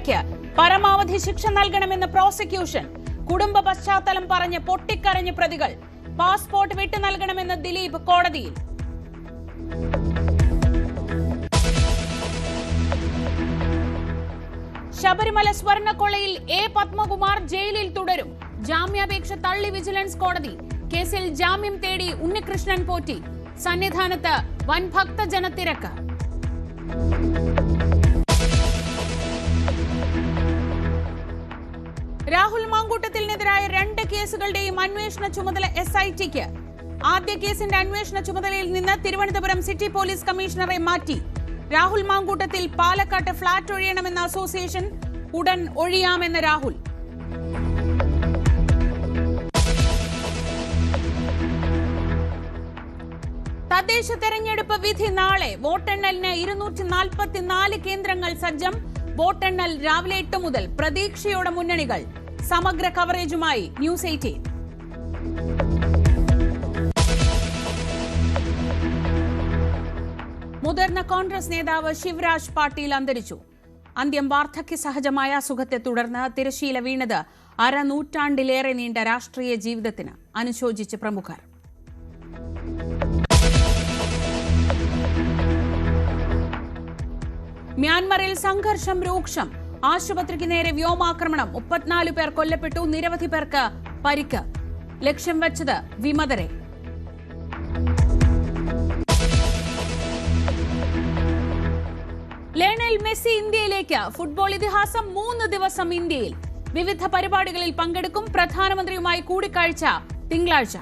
പ്രതിക്ക് പരമാവധി ശിക്ഷ നൽകണമെന്ന് പ്രോസിക്യൂഷൻ. കുടുംബ പശ്ചാത്തലം പറഞ്ഞ് പൊട്ടിക്കരഞ്ഞ പ്രതികൾ. പാസ്പോർട്ട് വിട്ടു നൽകണമെന്ന് ദിലീപ് കോടതിയിൽ. ശബരിമല സ്വർണ്ണക്കൊള്ളയിൽ എ പത്മകുമാർ ജയിലിൽ തുടരും. ജാമ്യാപേക്ഷ തള്ളി വിജിലൻസ് കോടതി. കേസിൽ ജാമ്യം തേടി ഉണ്ണികൃഷ്ണൻ പോറ്റി. സന്നിധാനത്ത് വൻ ഭക്തജനത്തിരക്ക്. രാഹുൽ മാങ്കൂട്ടത്തിനെതിരായ 2 കേസുകളുടെയും അന്വേഷണ ചുമതല SITക്ക്. ആദ്യ കേസിന്റെ അന്വേഷണ ചുമതലയിൽ നിന്ന് തിരുവനന്തപുരം സിറ്റി പോലീസ് കമ്മീഷണറെ മാറ്റി. രാഹുൽ മാങ്കൂട്ടത്തിൽ പാലക്കാട്ട് ഫ്ളാറ്റ് ഒഴിയണമെന്ന അസോസിയേഷൻ. ഉടൻ ഒഴിയാമെന്ന് രാഹുൽ. തദ്ദേശ തെരഞ്ഞെടുപ്പ് വിധി നാളെ. വോട്ടെണ്ണലിന് 244 കേന്ദ്രങ്ങൾ സജ്ജം. വോട്ടെണ്ണൽ രാവിലെ 8 മുതൽ. പ്രതീക്ഷയോടെ മുന്നണികൾ. സമഗ്ര കവറേജുമായി ന്യൂസ് 18. മുതിർന്ന കോൺഗ്രസ് നേതാവ് ശിവരാജ് പാട്ടീൽ അന്തരിച്ചു. അന്ത്യം വാർദ്ധക്യ സഹജമായ അസുഖത്തെ തുടർന്ന് തിരശീല വീണത് അരനൂറ്റാണ്ടിലേറെ നീണ്ട രാഷ്ട്രീയ ജീവിതത്തിന് അനുശോചിച്ച് പ്രമുഖർ. മ്യാൻമറിൽ സംഘർഷം രൂക്ഷം. ആശുപത്രിക്ക് നേരെ വ്യോമാക്രമണം. 34 പേർ കൊല്ലപ്പെട്ടു. നിരവധി പേർക്ക് പരിക്ക്. ലക്ഷ്യം വെച്ചത് വിമതരെ. ലയണൽ മെസ്സി ഇന്ത്യയിലേക്ക്. ഫുട്ബോൾ ഇതിഹാസം 3 ദിവസം ഇന്ത്യയിൽ. വിവിധ പരിപാടികളിൽ പങ്കെടുക്കും. പ്രധാനമന്ത്രിയുമായി കൂടിക്കാഴ്ച തിങ്കളാഴ്ച.